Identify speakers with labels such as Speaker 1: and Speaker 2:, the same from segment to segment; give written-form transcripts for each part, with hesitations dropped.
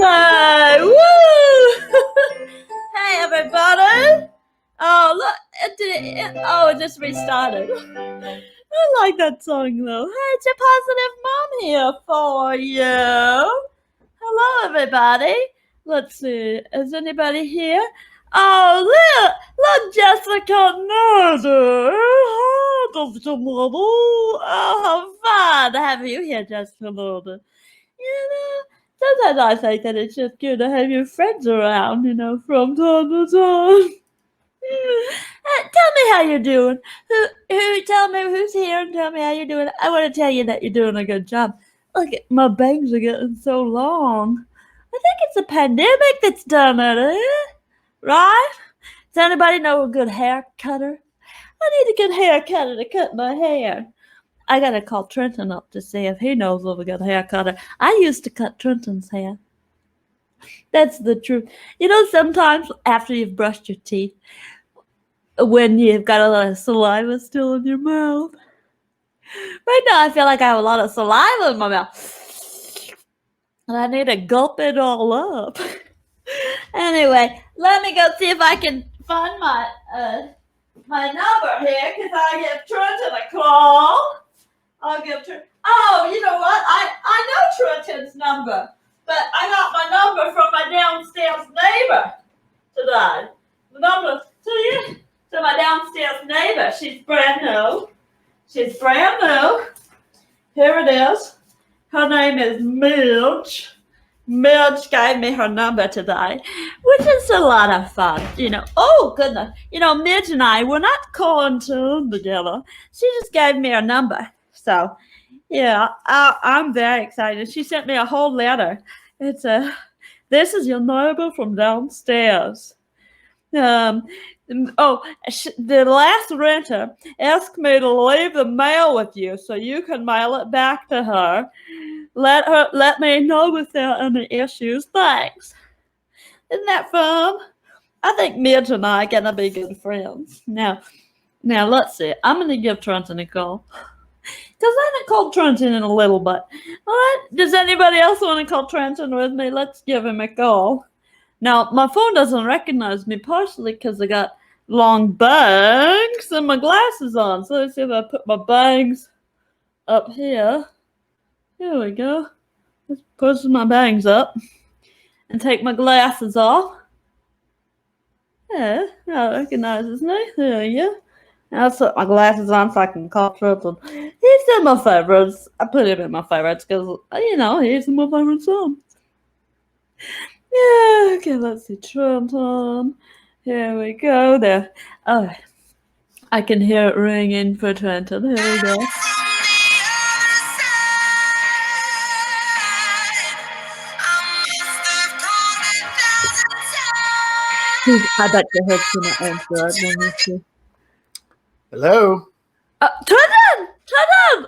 Speaker 1: Hi, woo! Hey, everybody! Oh, look, it just restarted. I like that song, though. Hey, it's your positive mom here for you. Hello, everybody. Let's see, is anybody here? Oh, look, Jessica Nader. Oh, Dr. Mother. Oh, how fun to have you here, Jessica Nader. Sometimes I think that it's just good to have your friends around, from time to time. Tell me how you're doing. Tell me who's here and tell me how you're doing. I want to tell you that you're doing a good job. Look, my bangs are getting so long. I think it's the pandemic that's done it, right? Does anybody know a good hair cutter? I need a good hair cutter to cut my hair. I gotta call Trenton up to see if he knows of a good hair cutter. I used to cut Trenton's hair. That's the truth. Sometimes after you've brushed your teeth, when you've got a lot of saliva still in your mouth. Right now, I feel like I have a lot of saliva in my mouth. And I need to gulp it all up. Anyway, let me go see if I can find my number here, because I give Trenton a call. I'll give Trenton. Oh, you know what? I know Trenton's number, but I got my number from my downstairs neighbor today. The number to my downstairs neighbor. She's brand new. Here it is. Her name is Midge. Midge gave me her number today, which is a lot of fun. Oh, goodness. Midge and I, we're not calling together. She just gave me her number. So, yeah, I'm very excited. She sent me a whole letter. It's this is your neighbor from downstairs. The last renter asked me to leave the mail with you so you can mail it back to her. Let me know if there are any issues. Thanks. Isn't that fun? I think Midge and I are gonna be good friends. Now let's see. I'm gonna give Trenton a call. Because I haven't called Trenton in a little bit. All right. Does anybody else want to call Trenton with me? Let's give him a call. Now, my phone doesn't recognize me, partially because I got long bangs and my glasses on. So let's see if I put my bangs up here. Here we go. Let's push my bangs up and take my glasses off. Yeah, that recognizes me. There we go. Now I'll put my glasses on so I can call Trenton. He's in my favorites. I put him in my favorites because, he's in my favorite songs. Yeah, okay, let's see. Trenton. Here we go. There. Oh, I can hear it ringing for Trenton. Here we go. I bet your head's gonna answer it. Let me see.
Speaker 2: Hello.
Speaker 1: Trenton!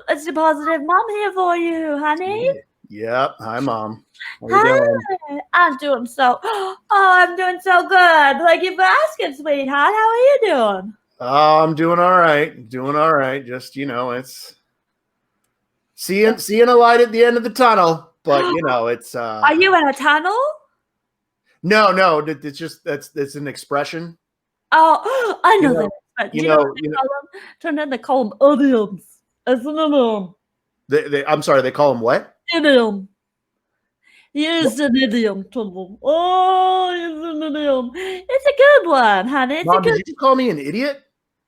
Speaker 1: It's the positive mom here for you, honey.
Speaker 2: Yep. Hi, Mom. How you doing?
Speaker 1: I'm doing so. Oh, I'm doing so good. Thank you for asking, sweetheart. How are you doing?
Speaker 2: Oh, I'm doing all right. Doing all right. Just it's seeing a light at the end of the tunnel, but it's.
Speaker 1: Are you in a tunnel?
Speaker 2: No. It's just that's an expression.
Speaker 1: Oh, I know that. You know what they call them? Trenton, they call them idioms. It's an idiom.
Speaker 2: I'm sorry. They call them what?
Speaker 1: Idiom. Use an idiom, Trenton. Oh, use an idiom. It's a good one, honey. It's
Speaker 2: Mom, did you just call me an idiot?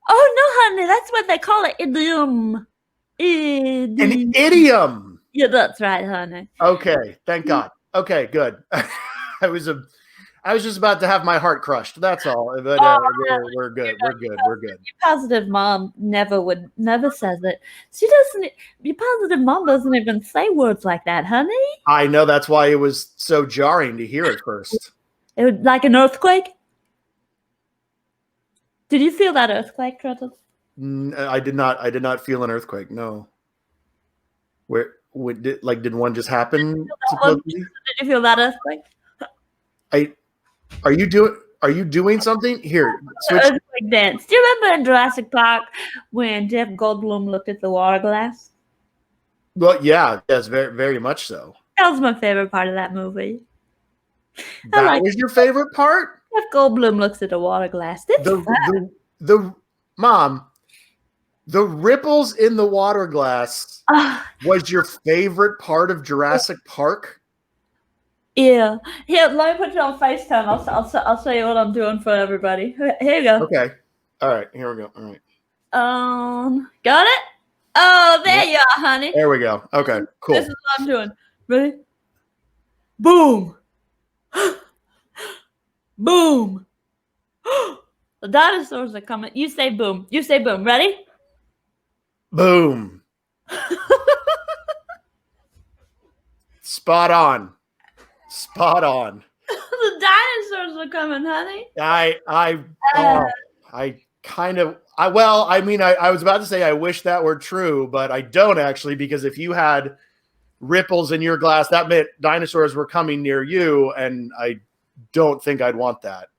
Speaker 1: Oh no, honey, that's what they call it. Idiom.
Speaker 2: An idiom.
Speaker 1: Yeah, that's right, honey.
Speaker 2: Okay, thank God. Okay, good. I was just about to have my heart crushed. That's all. But we're good. We're good. We're good.
Speaker 1: Your positive mom never says it. She doesn't. Your positive mom doesn't even say words like that, honey.
Speaker 2: I know, that's why it was so jarring to hear it first.
Speaker 1: It was like an earthquake. Did you feel that earthquake, Trenton?
Speaker 2: I did not. I did not feel an earthquake. No. Did one just happen?
Speaker 1: Did you feel that earthquake?
Speaker 2: Are you doing something here? Switch.
Speaker 1: Earthquake dance. Do you remember in Jurassic Park when Jeff Goldblum looked at the water glass?
Speaker 2: Well, yeah, yes, very, very much so.
Speaker 1: That was my favorite part of that movie.
Speaker 2: That was your favorite part?
Speaker 1: Jeff Goldblum looks at a water glass.
Speaker 2: The Mom, the ripples in the water glass was your favorite part of Jurassic Park?
Speaker 1: Yeah. Here, let me put you on FaceTime. I'll show you what I'm doing for everybody. Here you go.
Speaker 2: Okay. All right. Here we go. All right.
Speaker 1: Got it? Oh, there you are, honey.
Speaker 2: There we go. Okay, cool.
Speaker 1: This is what I'm doing. Ready? Boom. Boom. The dinosaurs are coming. You say boom. You say boom. Ready?
Speaker 2: Boom. Spot on. Spot on.
Speaker 1: The dinosaurs are coming, honey.
Speaker 2: I was about to say I wish that were true, but I don't actually, because if you had ripples in your glass, that meant dinosaurs were coming near you, and I don't think I'd want that.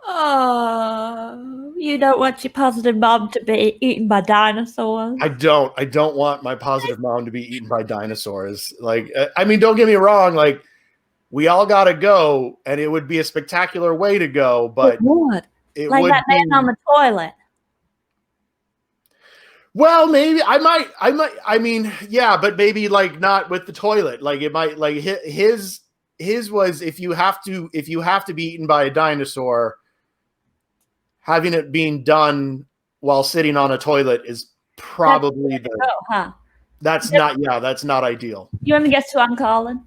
Speaker 1: Oh, you don't want your positive mom to be eaten by dinosaurs?
Speaker 2: I don't want my positive mom to be eaten by dinosaurs. Like, I mean, don't get me wrong. Like, we all got to go, and it would be a spectacular way to go, but
Speaker 1: it would. Like that man on the toilet.
Speaker 2: Well, maybe I might. I mean, yeah, but maybe like not with the toilet. Like it might. Like his was if you have to be eaten by a dinosaur, having it being done while sitting on a toilet is probably that's not ideal.
Speaker 1: You want to guess who I'm calling?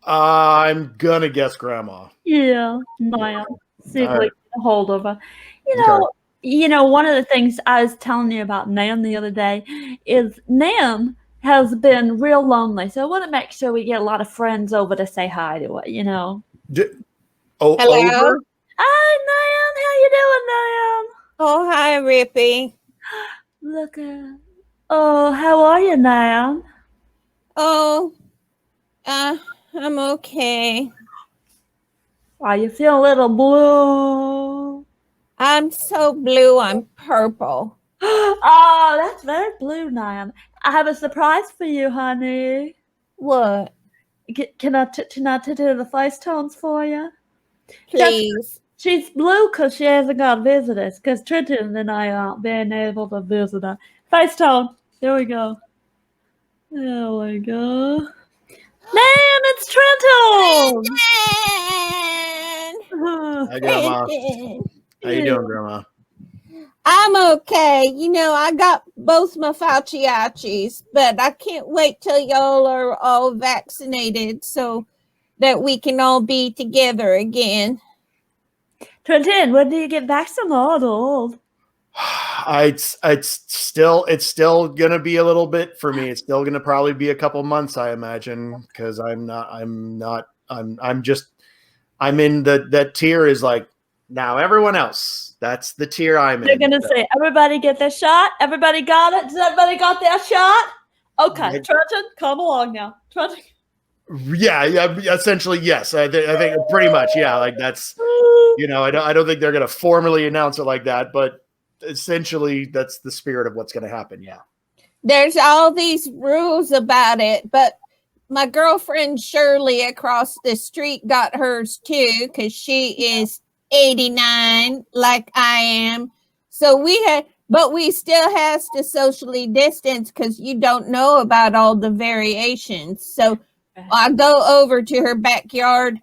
Speaker 2: I'm gonna guess Grandma.
Speaker 1: Yeah, Maya. See if we get a hold of her. You know, one of the things I was telling you about Nan the other day is Nan has been real lonely. So I want to make sure we get a lot of friends over to say hi to her, you know.
Speaker 3: Hello?
Speaker 2: Over?
Speaker 1: Hi, Nan. How you doing, Nan?
Speaker 3: Oh, hi, Ripley.
Speaker 1: Look at. Oh, how are you, Nan?
Speaker 3: Oh, I'm okay.
Speaker 1: Are you feeling a little blue?
Speaker 3: I'm so blue, I'm purple.
Speaker 1: Oh, that's very blue, Nan. I have a surprise for you, honey.
Speaker 3: What?
Speaker 1: Can I do the face tones for you?
Speaker 3: Please.
Speaker 1: She's blue because she hasn't got visitors, because Trenton and I aren't being able to visit her. Face tone. There we go. There we go. Man, it's Trenton!
Speaker 2: Hi, Grandma. How you doing, Grandma?
Speaker 3: I'm okay. You know, I got both my Fauciachis, but I can't wait till y'all are all vaccinated so that we can all be together again.
Speaker 1: Trenton, when do you get vaccinated?
Speaker 2: It's still gonna be a little bit for me. It's still gonna probably be a couple months, I imagine, because I'm I'm in that tier is like, now everyone else. That's the tier I'm
Speaker 1: They're
Speaker 2: in.
Speaker 1: gonna say, everybody get their shot. Everybody got it. Does everybody got their shot? Okay, Trenton, come along now. Trenton.
Speaker 2: Yeah, essentially, yes. I think pretty much, yeah. Like that's, I don't think they're going to formally announce it like that, but essentially, that's the spirit of what's going to happen. Yeah.
Speaker 3: There's all these rules about it, but my girlfriend Shirley across the street got hers too, because she is 89, like I am. So but we still has to socially distance because you don't know about all the variations. So I go over to her backyard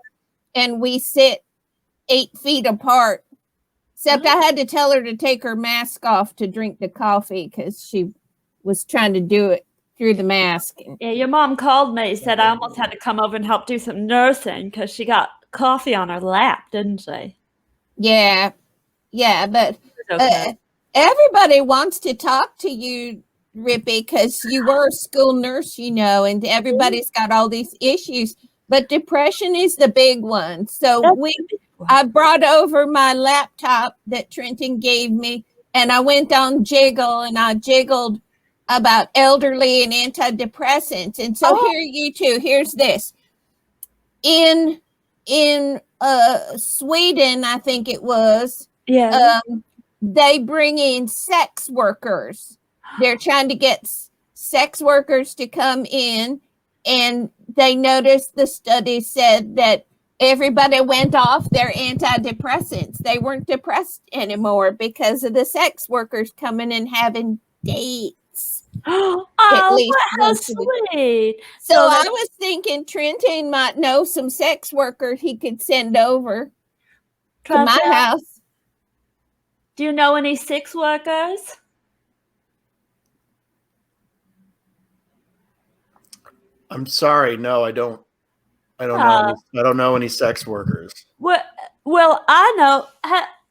Speaker 3: and we sit 8 feet apart. Except I had to tell her to take her mask off to drink the coffee because she was trying to do it through the mask.
Speaker 1: Yeah, your mom called me, said I almost had to come over and help do some nursing because she got coffee on her lap, didn't she?
Speaker 3: Yeah, but
Speaker 1: Okay.
Speaker 3: everybody wants to talk to you, Rippy, because you were a school nurse, and everybody's got all these issues. But depression is the big one. So I brought over my laptop that Trenton gave me, and I went on Jiggle, and I jiggled about elderly and antidepressants. And so here you two, here's this. In Sweden, I think it was, they bring in sex workers. They're trying to get sex workers to come in, and they noticed the study said that everybody went off their antidepressants. They weren't depressed anymore because of the sex workers coming and having dates.
Speaker 1: At least how sweet.
Speaker 3: So I was thinking Trenton might know some sex workers he could send over to my house.
Speaker 1: Do you know any sex workers?
Speaker 2: I'm sorry, no, I don't. I don't know any sex workers.
Speaker 1: Well, I know.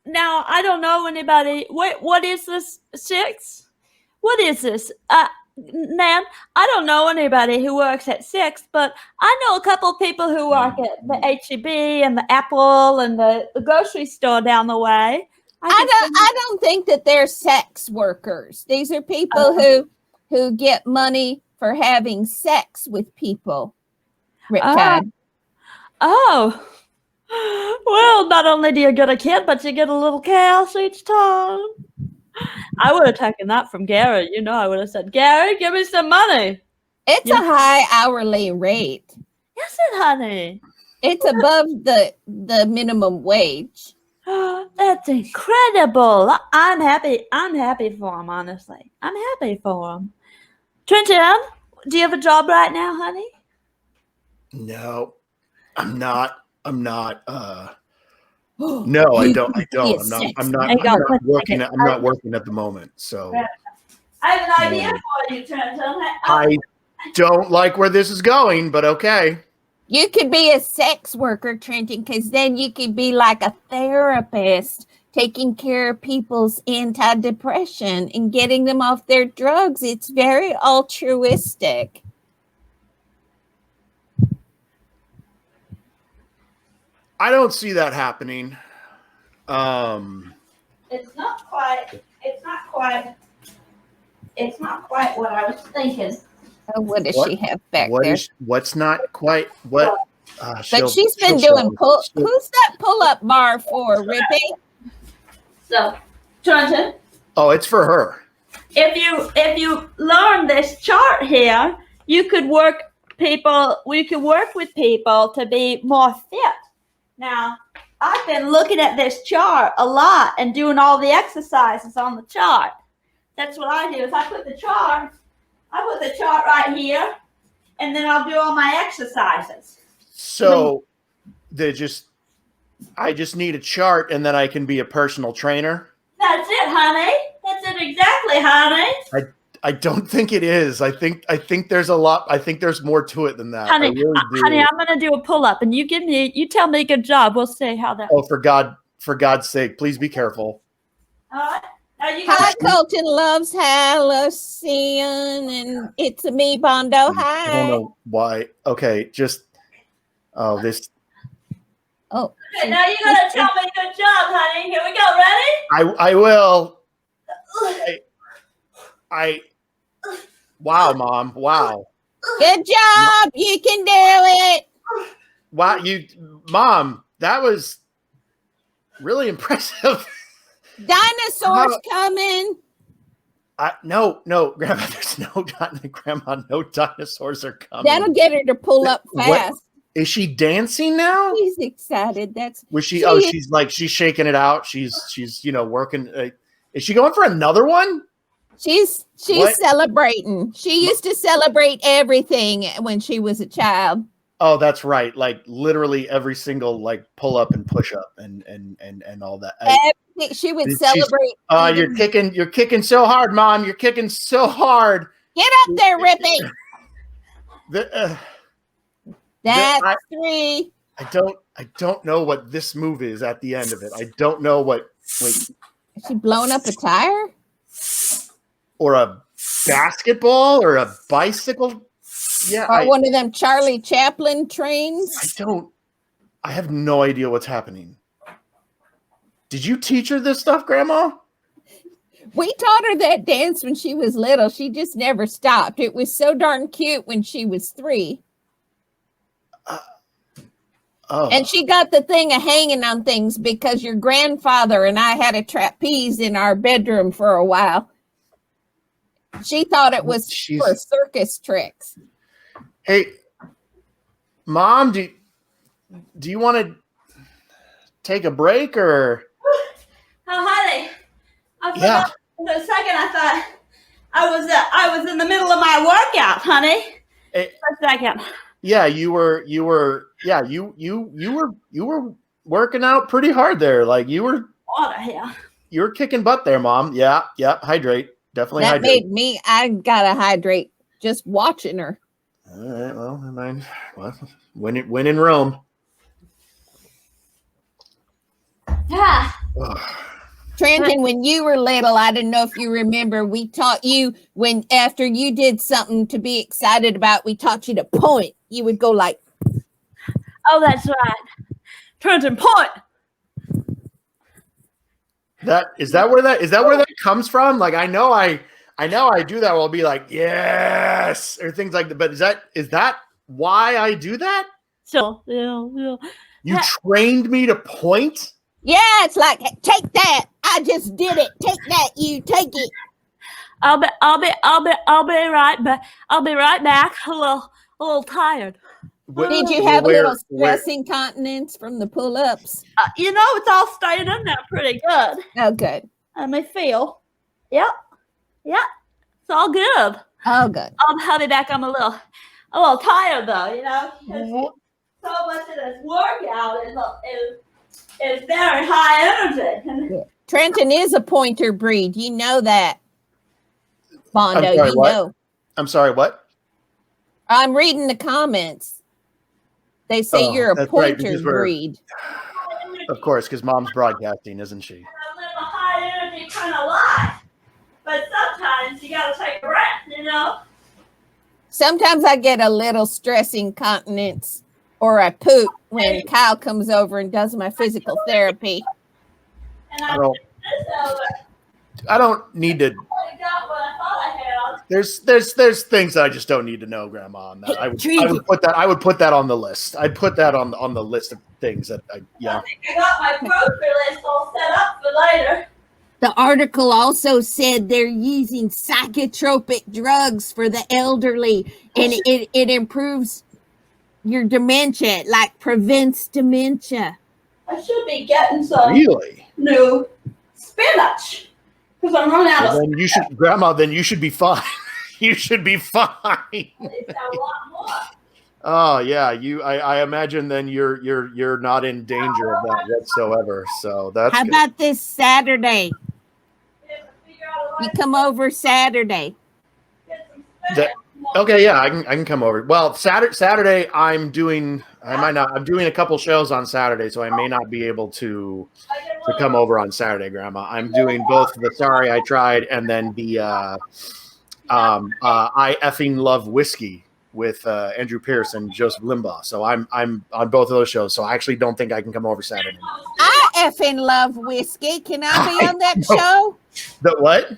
Speaker 1: Now I don't know anybody. What is this sex? What is this? Ma'am, I don't know anybody who works at Six, but I know a couple of people who work at the H-E-B and the Apple and the grocery store down the way.
Speaker 3: I don't think that they're sex workers. These are people who get money for having sex with people. Riptide.
Speaker 1: Oh. Well, not only do you get a kid, but you get a little cash each time. I would have taken that from Gary. I would have said, Gary, give me some money.
Speaker 3: It's a high hourly rate.
Speaker 1: Yes, honey.
Speaker 3: It's above the minimum wage.
Speaker 1: That's incredible. I'm happy. I'm happy for him, honestly. I'm happy for him. Trenton, do you have a job right now, honey?
Speaker 2: No, I'm not. No, I don't. I'm not working. I'm not working at the moment. So
Speaker 1: I have an idea for you, Trenton.
Speaker 2: I don't like where this is going, but okay.
Speaker 3: You could be a sex worker, Trenton, because then you could be like a therapist, taking care of people's antidepressant and getting them off their drugs. It's very altruistic.
Speaker 2: I don't see that happening.
Speaker 1: It's not quite what I was thinking.
Speaker 3: Oh, what does she have back there?
Speaker 2: What's not quite what?
Speaker 3: But she's been doing who's that pull-up bar for, Rippy?
Speaker 1: So, Trenton.
Speaker 2: Oh, it's for her.
Speaker 1: If you learn this chart here, you could work with people to be more fit. Now, I've been looking at this chart a lot and doing all the exercises on the chart. That's what I do. Is I put the chart right here, and then I'll do all my exercises.
Speaker 2: So, I just need a chart, and then I can be a personal trainer.
Speaker 1: That's it, honey. That's it exactly, honey.
Speaker 2: I don't think it is. I think there's a lot. I think there's more to it than that.
Speaker 1: Honey, honey, I'm gonna do a pull-up, and you tell me a good job. We'll see how that.
Speaker 2: Oh, for God's sake, please be careful.
Speaker 1: All right.
Speaker 3: Hi, Colton loves Halcyon, and it's a me, Bondo. Hi.
Speaker 2: I don't know why. Okay, just this.
Speaker 3: Oh,
Speaker 1: Okay, now you're gonna tell me good job, honey. Here we go. Ready?
Speaker 2: I will. I wow, Mom. Wow.
Speaker 3: good job. You can do it.
Speaker 2: Wow, Mom, that was really impressive.
Speaker 3: Dinosaurs coming.
Speaker 2: No, Grandma, Grandma, no dinosaurs are coming.
Speaker 3: That'll get her to pull up fast.
Speaker 2: What? Is she dancing now?
Speaker 3: She's excited.
Speaker 2: Was she? Oh, she's shaking it out. She's working. Is she going for another one?
Speaker 3: She's celebrating. She used to celebrate everything when she was a child.
Speaker 2: Oh, that's right. Like literally every single pull up and push up and all that.
Speaker 3: She would celebrate.
Speaker 2: You're kicking so hard, Mom. You're kicking so hard.
Speaker 3: Get up there, Ripley. That's 3.
Speaker 2: I don't know what this move is at the end of it. I don't know what. Wait.
Speaker 3: Is she blowing up a tire?
Speaker 2: Or a basketball or a bicycle? Yeah.
Speaker 3: Or one of them Charlie Chaplin trains?
Speaker 2: I have no idea what's happening. Did you teach her this stuff, Grandma?
Speaker 3: We taught her that dance when she was little. She just never stopped. It was so darn cute when she was 3. And she got the thing of hanging on things because your grandfather and I had a trapeze in our bedroom for a while. She thought it was for circus tricks.
Speaker 2: Hey, Mom, do you want to take a break or?
Speaker 1: Oh, honey. I forgot for a second. I thought I was in the middle of my workout, honey. For a second.
Speaker 2: Yeah, you were working out pretty hard there. Like you were
Speaker 1: Water here.
Speaker 2: You were kicking butt there, Mom. Yeah, hydrate. Definitely
Speaker 3: that
Speaker 2: hydrate.
Speaker 3: Made me, I gotta hydrate just watching her.
Speaker 2: All right, well, I mean, when in Rome.
Speaker 1: Yeah.
Speaker 3: Trenton, when you were little, I didn't know if you remember, we taught you when after you did something to be excited about, we taught you to point. You would go like,
Speaker 1: oh, that's right. Trenton, point.
Speaker 2: Is that where that comes from? Like I know I do that. I'll be like, yes, or things like that. But is that why I do that?
Speaker 1: So yeah.
Speaker 2: You trained me to point?
Speaker 3: yeah, it's like, take that. I just did it. Take that. You take it.
Speaker 1: I'll be right back. I'll be right back. A little tired.
Speaker 3: Did you have a little stress incontinence from the pull-ups?
Speaker 1: It's all staying in there pretty good.
Speaker 3: Oh, good.
Speaker 1: Let me feel. Yep. It's all good.
Speaker 3: Oh, good.
Speaker 1: I'll be back. I'm a little tired though. So much of this workout is very high energy.
Speaker 3: Yeah. Trenton is a pointer breed. You know that, Bondo.
Speaker 2: I'm sorry,
Speaker 3: you
Speaker 2: what?
Speaker 3: know.
Speaker 2: I'm sorry, what?
Speaker 3: I'm reading the comments. They say you're a pointer breed.
Speaker 2: Of course, because Mom's broadcasting, isn't she?
Speaker 1: I live a high energy kind of life, but sometimes you got to take a breath,
Speaker 3: Sometimes I get a little stress incontinence or I poop when Kyle comes over and does my physical therapy.
Speaker 1: And
Speaker 2: I don't need to.
Speaker 1: got what I thought I had.
Speaker 2: There's things that I just don't need to know, Grandma. On that. I would put that on the list. I'd put that on the list of things that
Speaker 1: I think I got my grocery list all set up for later.
Speaker 3: The article also said they're using psychotropic drugs for the elderly, and it improves your dementia, like prevents dementia.
Speaker 1: I should be getting some
Speaker 2: new
Speaker 1: spinach because I'm running out of.
Speaker 2: Then you should, Grandma. Then you should be fine. You should be fine.
Speaker 1: A lot more.
Speaker 2: Oh yeah, I imagine then you're not in danger of that whatsoever. So that's.
Speaker 3: How about this Saturday? You come over Saturday.
Speaker 2: Okay, yeah, I can come over. Well, Saturday I'm doing a couple shows on Saturday, so I may not be able to come over on Saturday, Grandma. I'm doing both the Sorry I Tried and then the I Effing Love Whiskey with Andrew Pierce and Joseph Limbaugh. So I'm on both of those shows. So I actually don't think I can come over Saturday.
Speaker 3: I effing love whiskey. Can I be on that show?
Speaker 2: The what?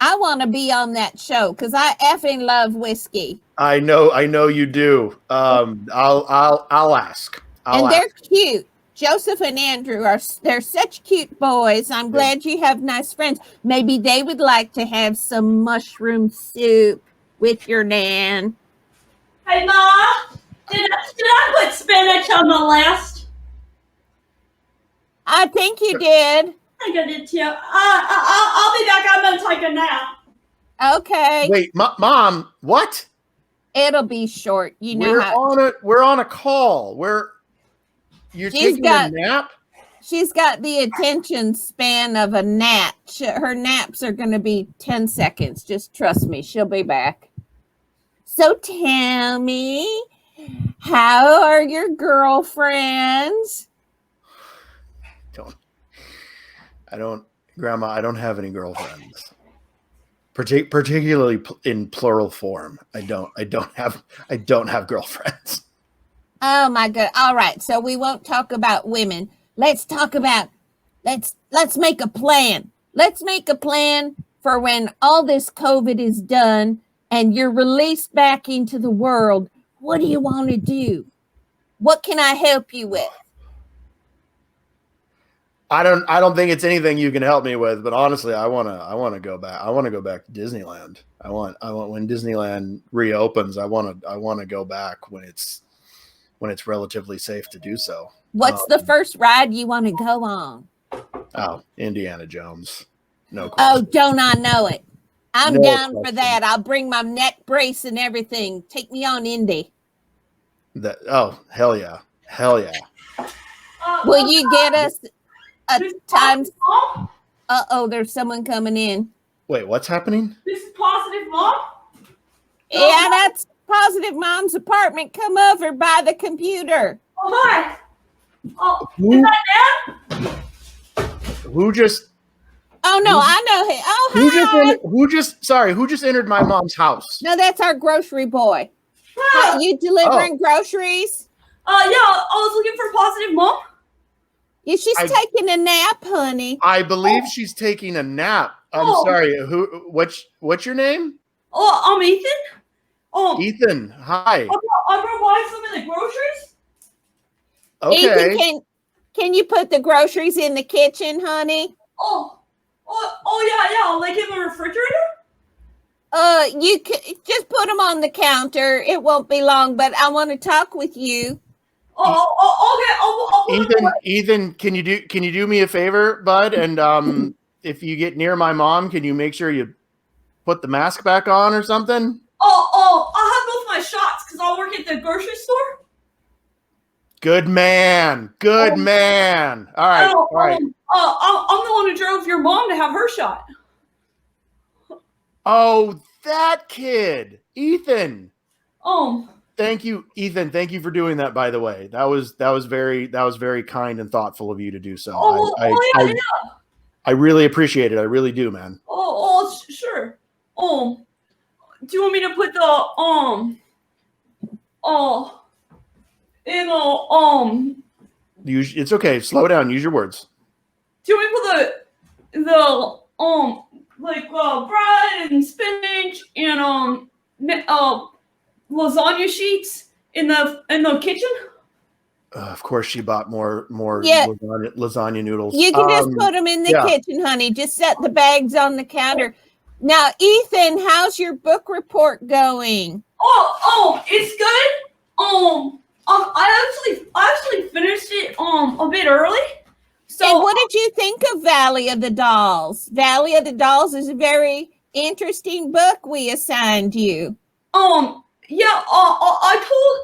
Speaker 3: I want to be on that show because I effing love whiskey.
Speaker 2: I know you do. I'll ask.
Speaker 3: They're cute. Joseph and Andrew they're such cute boys. I'm glad you have nice friends. Maybe they would like to have some mushroom soup with your nan.
Speaker 1: Hey, Ma, did I put spinach on the list?
Speaker 3: I think you did.
Speaker 1: I think I did too. I'll be back. I'm gonna take a nap.
Speaker 3: Okay.
Speaker 2: Wait, Mom, what?
Speaker 3: It'll be short. You know
Speaker 2: we're on a call. You're taking a nap?
Speaker 3: She's got the attention span of a gnat. Her naps are going to be 10 seconds. Just trust me. She'll be back. So tell me, how are your girlfriends?
Speaker 2: Grandma, I don't have any girlfriends. Particularly in plural form. I don't have girlfriends.
Speaker 3: Oh my God. All right. So we won't talk about women. Let's talk about, let's make a plan. Let's make a plan for when all this COVID is done and you're released back into the world. What do you want to do? What can I help you with?
Speaker 2: I don't think it's anything you can help me with, but honestly, I want to go back. I want to go back to Disneyland. I want when Disneyland reopens, I want to go back when it's relatively safe to do so.
Speaker 3: What's the first ride you want to go on?
Speaker 2: Oh, Indiana Jones. No
Speaker 3: question.
Speaker 2: Oh,
Speaker 3: don't I know it? I'm down for that. I'll bring my neck brace and everything. Take me on Indy.
Speaker 2: Hell yeah. Hell yeah.
Speaker 3: Will you get us a time? There's someone coming in.
Speaker 2: Wait, what's happening?
Speaker 1: This is Positive Mom?
Speaker 3: Yeah, that's Positive Mom's apartment. Come over by the computer.
Speaker 1: Oh, hi. Oh, is that Dad?
Speaker 2: Who just...
Speaker 3: Oh, no, I know him. Oh, hi.
Speaker 2: Who just entered my mom's house?
Speaker 3: No, that's our grocery boy.
Speaker 1: Hi.
Speaker 3: You delivering groceries?
Speaker 1: Yeah, I was looking for Positive Mom.
Speaker 3: Yeah, she's taking a nap, honey.
Speaker 2: I believe she's taking a nap. I'm sorry. What's your name?
Speaker 1: Oh, I'm Ethan.
Speaker 2: Ethan, hi.
Speaker 1: I'm gonna buy some of the groceries.
Speaker 2: Okay.
Speaker 3: Ethan, can you put the groceries in the kitchen, honey?
Speaker 1: Yeah, like in the refrigerator?
Speaker 3: You can just put them on the counter. It won't be long, but I want to talk with you.
Speaker 1: Okay.
Speaker 2: Ethan, can you do me a favor, bud? And if you get near my mom, can you make sure you put the mask back on or something?
Speaker 1: I'll have both my shots because I'll work at the grocery store.
Speaker 2: Good man. Good man. All right. All right.
Speaker 1: I'm the one who drove your mom to have her shot.
Speaker 2: Oh, that kid, Ethan.
Speaker 1: Thank
Speaker 2: you, Ethan. Thank you for doing that. By the way, that was very kind and thoughtful of you to do so. I really appreciate it. I really do, man.
Speaker 1: Sure. Do you want me to put the
Speaker 2: It's okay. Slow down. Use your words.
Speaker 1: Do you want me to put the bread and spinach and lasagna sheets in the kitchen?
Speaker 2: Of course, she bought more lasagna noodles.
Speaker 3: You can just put them in the kitchen, honey. Just set the bags on the counter. Now, Ethan, how's your book report going?
Speaker 1: It's good. I actually finished it a bit early. So,
Speaker 3: and what did you think of Valley of the Dolls? Valley of the Dolls is a very interesting book we assigned you.
Speaker 1: I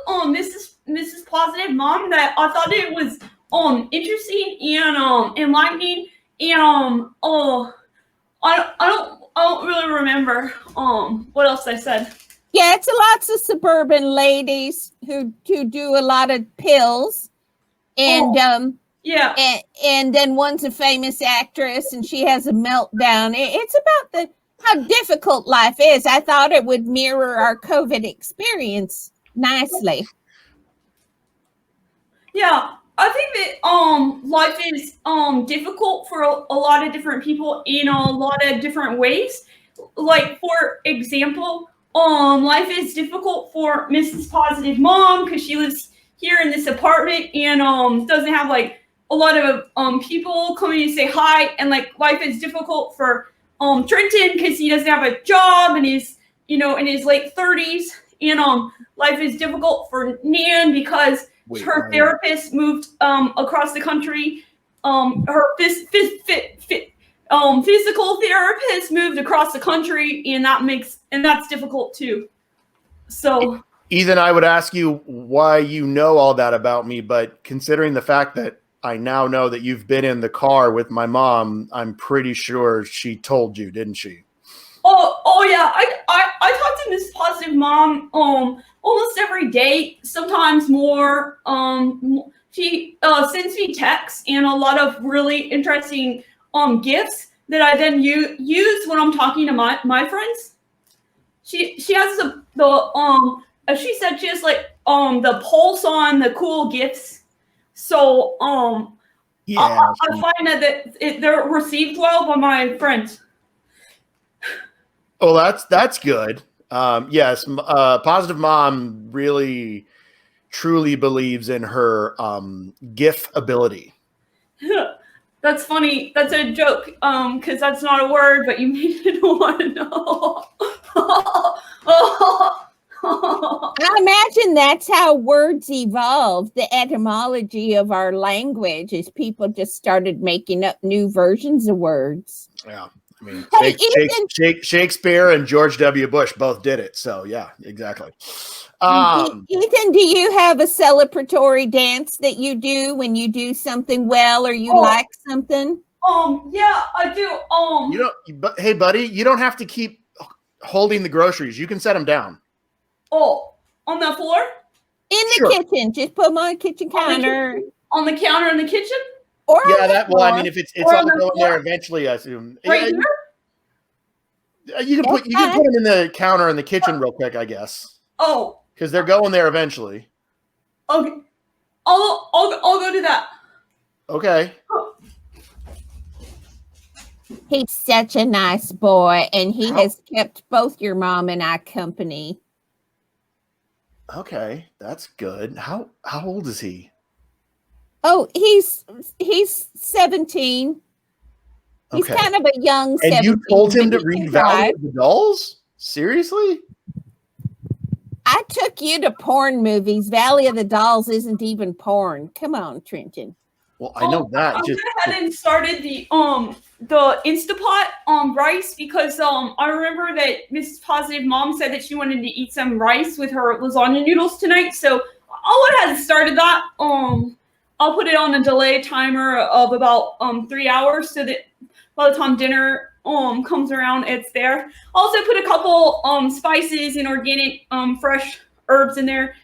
Speaker 1: told Mrs. Positive Mom that I thought it was interesting and enlightening and I don't really remember what else I said.
Speaker 3: Yeah, it's lots of suburban ladies who do a lot of pills and and then one's a famous actress and she has a meltdown. It's about how difficult life is. I thought it would mirror our COVID experience nicely.
Speaker 4: Yeah, I think that life is difficult for a lot of different people in a lot of different ways. Like for example, life is difficult for Mrs. Positive Mom because she lives here in this apartment and doesn't have like a lot of people coming to say hi, and like life is difficult for Trenton because he doesn't have a job and he's in his late 30s, and life is difficult for Nan because her therapist moved across the country. Her physical therapist moved across the country, and that's difficult too. So,
Speaker 2: Ethan, I would ask you why you know all that about me, but considering the fact that I now know that you've been in the car with my mom, I'm pretty sure she told you, didn't she?
Speaker 4: Oh yeah, I talk to Miss Positive Mom almost every day, sometimes more. She sends me texts and a lot of really interesting gifts that I then use when I'm talking to my friends. She has she said she has like the pulse on the cool gifts. So
Speaker 2: Yeah,
Speaker 4: I find that they're received well by my friends.
Speaker 2: Oh, that's good. Yes, Positive Mom really truly believes in her GIF ability.
Speaker 4: That's funny. That's a joke. Because that's not a word, but you made it one.
Speaker 3: I imagine that's how words evolved. The etymology of our language is people just started making up new versions of words.
Speaker 2: Yeah. I mean,
Speaker 3: Hey,
Speaker 2: Shakespeare and George W. Bush both did it. So, yeah, exactly.
Speaker 3: Ethan, do you have a celebratory dance that you do when you do something well or you like something?
Speaker 4: Yeah, I do.
Speaker 2: Hey, buddy, you don't have to keep holding the groceries. You can set them down.
Speaker 4: Oh, on the floor?
Speaker 3: In the kitchen. Just put them on the kitchen counter.
Speaker 4: On the counter in the kitchen?
Speaker 3: Or
Speaker 2: I mean, if it's all going there eventually, I assume.
Speaker 4: Right here?
Speaker 2: You can put them in the counter in the kitchen real quick, I guess.
Speaker 4: Oh,
Speaker 2: because they're going there eventually.
Speaker 4: Okay, I'll go do that.
Speaker 2: Okay.
Speaker 3: He's such a nice boy, and he has kept both your mom and I company.
Speaker 2: Okay, that's good. How old is he?
Speaker 3: Oh, he's 17. He's kind of a young 17.
Speaker 2: And you told him to read Valley of the Dolls? Seriously?
Speaker 3: I took you to porn movies. Valley of the Dolls isn't even porn. Come on, Trenton.
Speaker 2: Well, I know that.
Speaker 4: I went ahead and started the Instapot rice because I remember that Mrs. Positive Mom said that she wanted to eat some rice with her lasagna noodles tonight. So I went ahead and started that. I'll put it on a delay timer of about 3 hours so that by the time dinner comes around, it's there. Also put a couple spices and organic fresh herbs in there.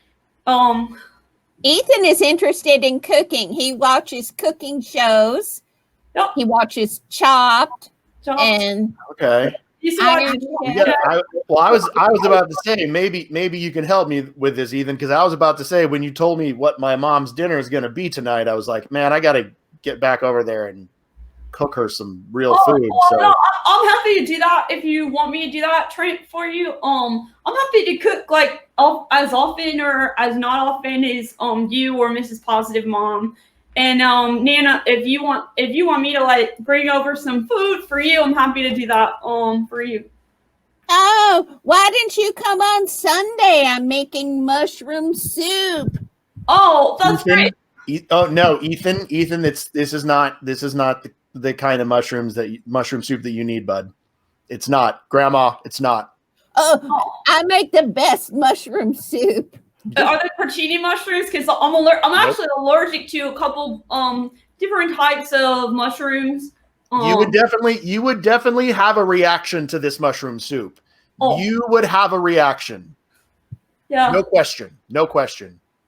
Speaker 3: Ethan is interested in cooking. He watches cooking shows.
Speaker 4: Yep.
Speaker 3: He watches Chopped. And
Speaker 2: okay. I was about to say maybe you can help me with this, Ethan, because I was about to say when you told me what my mom's dinner is going to be tonight, I was like, man, I got to get back over there and cook her some real food. So
Speaker 4: no, I'm happy to do that if you want me to do that, Trent, for you. I'm happy to cook like as often or as not often as you or Mrs. Positive Mom. And Nana, if you want me to like bring over some food for you, I'm happy to do that for you.
Speaker 3: Oh, why didn't you come on Sunday? I'm making mushroom soup.
Speaker 4: Oh, that's
Speaker 2: Ethan,
Speaker 4: great.
Speaker 2: Oh no, Ethan, this is not the kind of mushroom soup that you need, bud. It's not, Grandma. It's not.
Speaker 3: Oh, I make the best mushroom soup.
Speaker 4: Are they porcini mushrooms? Because I'm actually allergic to a couple different types of mushrooms.
Speaker 2: You would definitely have a reaction to this mushroom soup.
Speaker 4: Oh.
Speaker 2: You would have a reaction.
Speaker 4: Yeah.
Speaker 2: No question.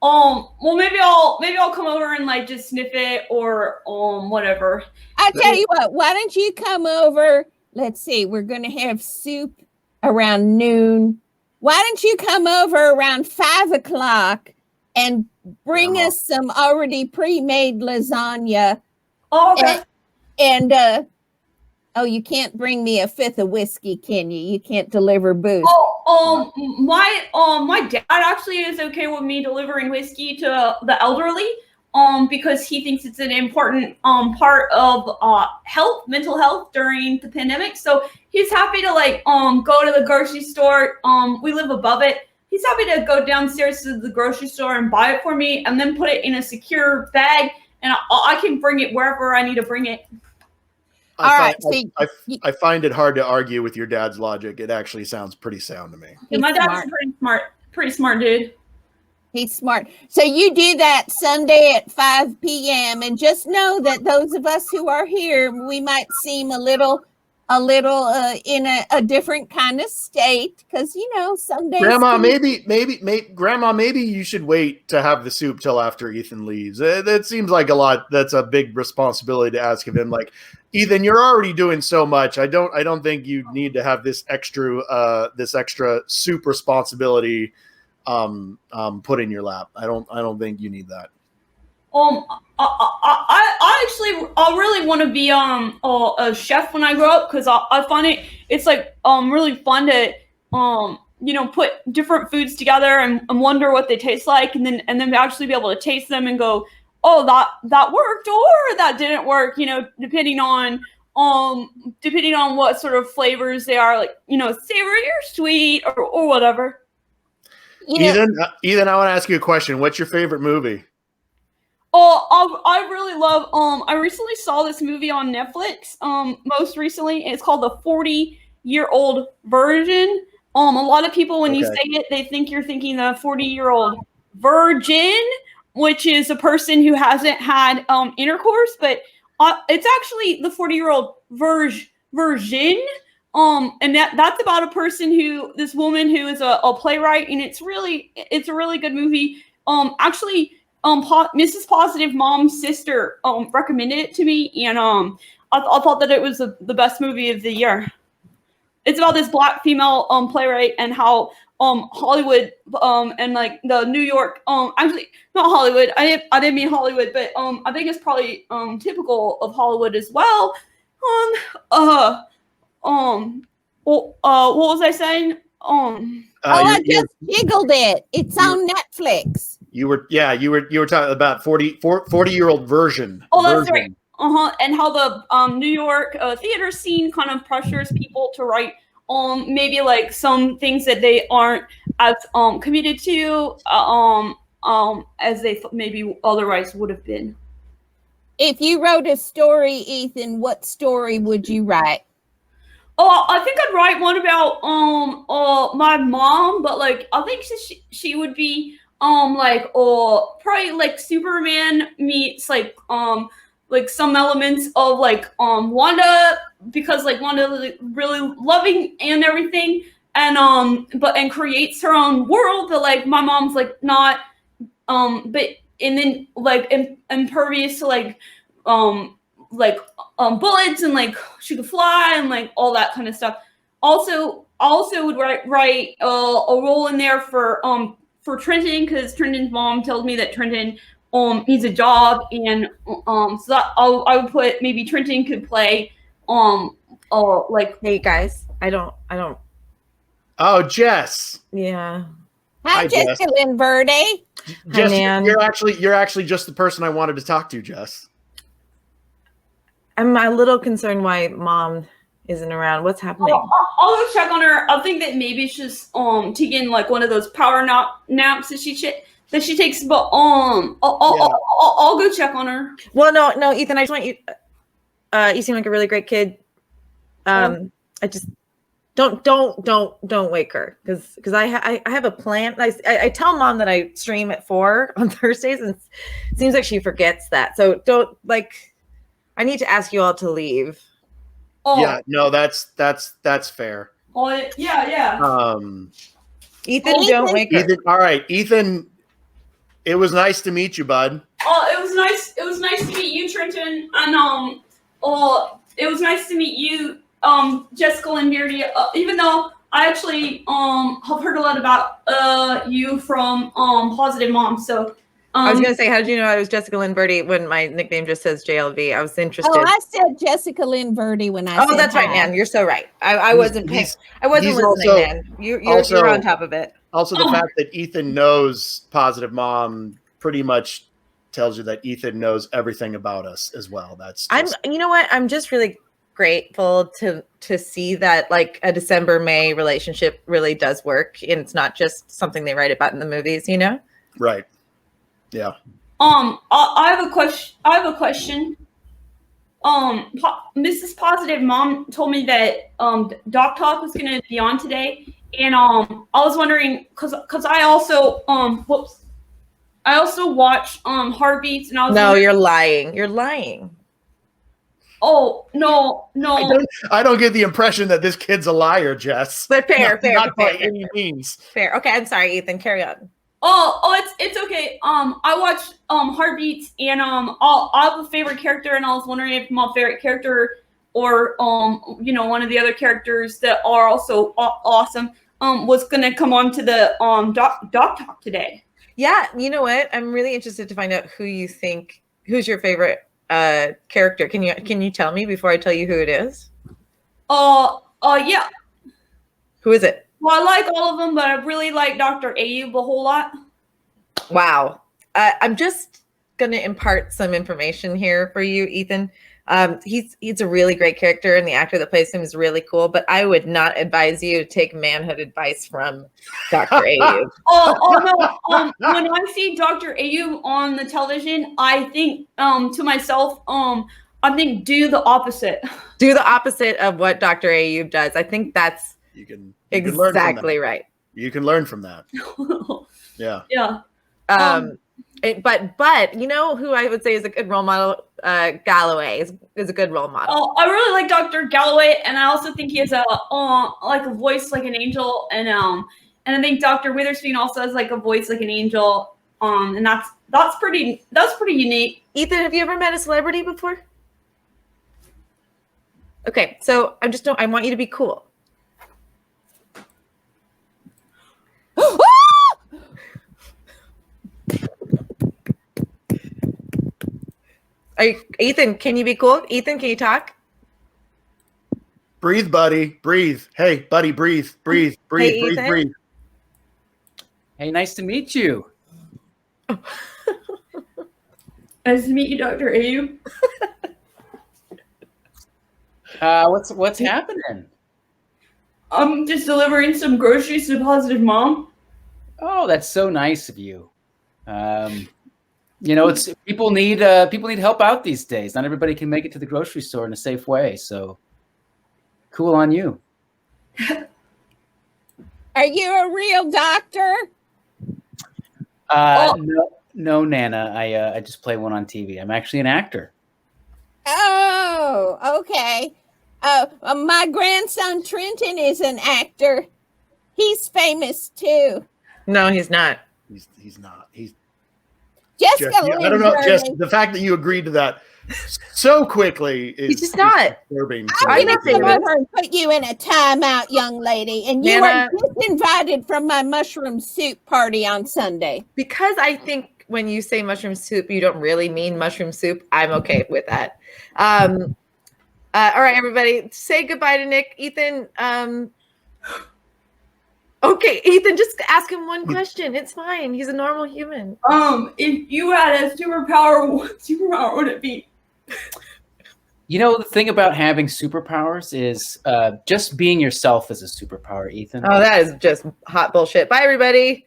Speaker 4: Well, maybe I'll come over and like just sniff it or whatever.
Speaker 3: I tell you what, why don't you come over let's see, we're going to have soup around noon. Why don't you come over around 5 o'clock and bring us some already pre-made lasagna?
Speaker 4: Oh, okay.
Speaker 3: And oh, you can't bring me a fifth of whiskey, can you? You can't deliver booze.
Speaker 4: Oh, my dad actually is okay with me delivering whiskey to the elderly, because he thinks it's an important part of mental health during the pandemic. So he's happy to like go to the grocery store. We live above it. He's happy to go downstairs to the grocery store and buy it for me, and then put it in a secure bag, and I can bring it wherever I need to bring it.
Speaker 2: I find it hard to argue with your dad's logic. It actually sounds pretty sound to me.
Speaker 4: My dad's pretty smart dude.
Speaker 3: He's smart. So you do that Sunday at 5 p.m. and just know that those of us who are here, we might seem a little in a different kind of state because some days.
Speaker 2: Grandma, maybe you should wait to have the soup till after Ethan leaves. That seems like a lot. That's a big responsibility to ask of him. Like, Ethan, you're already doing so much. I don't think you need to have this extra soup responsibility put in your lap. I don't think you need that.
Speaker 4: I really want to be a chef when I grow up, because I find it's like really fun to put different foods together and wonder what they taste like, and then actually be able to taste them and go, oh, that worked or that didn't work, depending on what sort of flavors they are, like savory or sweet or whatever.
Speaker 2: Ethan, I want to ask you a question. What's your favorite movie?
Speaker 4: Oh, I really love. I recently saw this movie on Netflix. Most recently, it's called The 40-Year-Old Virgin. A lot of people, when you say it, they think you're thinking the 40-year-old virgin, which is a person who hasn't had intercourse, but it's actually the 40-year-old virgin. And that's about a person this woman who is a playwright, and it's a really good movie. Actually. Mrs. Positive Mom's sister recommended it to me, and I thought that it was the best movie of the year. It's about this Black female playwright and how Hollywood and like the New York actually not Hollywood. I didn't mean Hollywood, but I think it's probably typical of Hollywood as well. What was I saying?
Speaker 3: I just giggled it. It's on Netflix.
Speaker 2: You were talking about 40-year-old version.
Speaker 4: Oh, that's right. And how the New York theater scene kind of pressures people to write maybe like some things that they aren't as committed to as they maybe otherwise would have been.
Speaker 3: If you wrote a story, Ethan, what story would you write?
Speaker 4: Oh, I think I'd write one about my mom, but like I think she would be probably like Superman meets like some elements of like Wanda, because like Wanda is really loving and everything, and creates her own world, but like my mom's like not but and then like impervious to bullets, and like she could fly and like all that kind of stuff. Also would write a role in there for Trenton, because Trenton's mom tells me that Trenton needs a job, and so that I would put maybe Trenton could play
Speaker 5: hey guys, I don't
Speaker 2: Oh, Jess.
Speaker 5: Yeah.
Speaker 3: Hi, Jessalyn Verde.
Speaker 2: Jess,
Speaker 5: Nan.
Speaker 2: you're actually just the person I wanted to talk to, Jess.
Speaker 5: I'm a little concerned why mom isn't around. What's happening?
Speaker 4: I'll go check on her. I think that maybe it's just taking like one of those power naps that she takes. But I'll go check on her.
Speaker 5: Well, no, Ethan. I just want you. You seem like a really great kid. I just don't wake her, because I have a plan. I tell mom that I stream at 4 on Thursdays, and it seems like she forgets that. So don't I need to ask you all to leave.
Speaker 4: Oh.
Speaker 2: Yeah, no, that's fair.
Speaker 4: Oh, yeah.
Speaker 5: Ethan, don't wake her.
Speaker 2: Ethan, all right, Ethan. It was nice to meet you, bud.
Speaker 4: Oh, it was nice. It was nice to meet you, Trenton, and it was nice to meet you, Jessica Lynn Beardy, even though I actually have heard a lot about you from Positive Mom. So
Speaker 5: I was gonna say, how did you know I was Jessica Lynn Birdie when my nickname just says JLV? I was interested.
Speaker 3: Oh, I said Jessica Lynn Birdie when I said
Speaker 5: that's right,
Speaker 3: hi.
Speaker 5: man. You're so right. I wasn't paying. I wasn't
Speaker 2: he's
Speaker 5: listening,
Speaker 2: also-
Speaker 5: man. You're on top of it.
Speaker 2: Also, the fact that Ethan knows Positive Mom pretty much tells you that Ethan knows everything about us as well. That's just,
Speaker 5: You know what? I'm just really grateful to see that like a December-May relationship really does work, and it's not just something they write about in the movies, you know?
Speaker 2: right. Yeah.
Speaker 4: I have a question. Mrs. Positive Mom told me that Doc Talk was going to be on today, and I was wondering because I also I also watch Heartbeats, and I was wondering,
Speaker 5: you're lying. You're lying.
Speaker 4: oh no.
Speaker 2: I don't get the impression that this kid's a liar, Jess.
Speaker 5: But fair.
Speaker 2: Not by any means.
Speaker 5: Fair. Okay, I'm sorry, Ethan. Carry on.
Speaker 4: It's okay. I watched Heartbeats, and I have a favorite character, and I was wondering if my favorite character or one of the other characters that are also awesome was gonna come on to the Doc Talk today.
Speaker 5: Yeah, you know what? I'm really interested to find out who's your favorite character. Can you tell me before I tell you who it is?
Speaker 4: Yeah.
Speaker 5: Who is it?
Speaker 4: Well, I like all of them, but I really like Dr. Ayoub a whole lot.
Speaker 5: Wow. I'm just going to impart some information here for you, Ethan. He's a really great character, and the actor that plays him is really cool, but I would not advise you to take manhood advice from Dr. Ayoub.
Speaker 4: No. When I see Dr. Ayoub on the television, I think to myself, I think do the opposite.
Speaker 5: Do the opposite of what Dr. Ayoub does. I think that's
Speaker 2: You can
Speaker 5: exactly right.
Speaker 2: You can learn from that. Yeah.
Speaker 4: Yeah.
Speaker 5: But you know who I would say is a good role model? Galloway is a good role model.
Speaker 4: I really like Dr. Galloway, and I also think he has a voice like an angel, and I think Dr. Witherspoon also has like a voice like an angel, and that's pretty unique.
Speaker 5: Ethan, have you ever met a celebrity before? Okay, so I want you to be cool. Ethan, can you be cool? Ethan, can you talk?
Speaker 2: Breathe, buddy. Breathe. Hey, buddy, breathe. Breathe. Breathe.
Speaker 5: Hey,
Speaker 2: breathe.
Speaker 5: Ethan.
Speaker 2: Breathe.
Speaker 6: Hey, nice to meet you.
Speaker 4: Nice to meet you, Dr. Ayoub.
Speaker 6: What's happening?
Speaker 4: I'm just delivering some groceries to Positive Mom.
Speaker 6: Oh, that's so nice of you. It's people need help out these days. Not everybody can make it to the grocery store in a safe way. So cool on you.
Speaker 3: Are you a real doctor?
Speaker 6: No, Nana. I just play one on TV. I'm actually an actor.
Speaker 3: Oh, okay. My grandson Trenton is an actor. He's famous too.
Speaker 5: No, he's not.
Speaker 2: He's not. He's
Speaker 3: Jessica
Speaker 2: Jess,
Speaker 3: Lynn
Speaker 2: I don't know,
Speaker 3: Birdie.
Speaker 2: Jess. The fact that you agreed to that so quickly is
Speaker 5: He's just not.
Speaker 2: disturbing.
Speaker 3: I'm
Speaker 5: know
Speaker 3: going to come
Speaker 5: famous.
Speaker 3: over and put you in a timeout, young lady. And you
Speaker 5: Nana-
Speaker 3: are disinvited from my mushroom soup party on Sunday.
Speaker 5: Because I think when you say mushroom soup, you don't really mean mushroom soup. I'm okay with that. All right, everybody, say goodbye to Nick. Ethan, okay, Ethan, just ask him one question. It's fine. He's a normal human.
Speaker 4: If you had a superpower, what superpower would it be?
Speaker 6: The thing about having superpowers is just being yourself is a superpower, Ethan.
Speaker 5: Oh, that is just hot bullshit. Bye, everybody.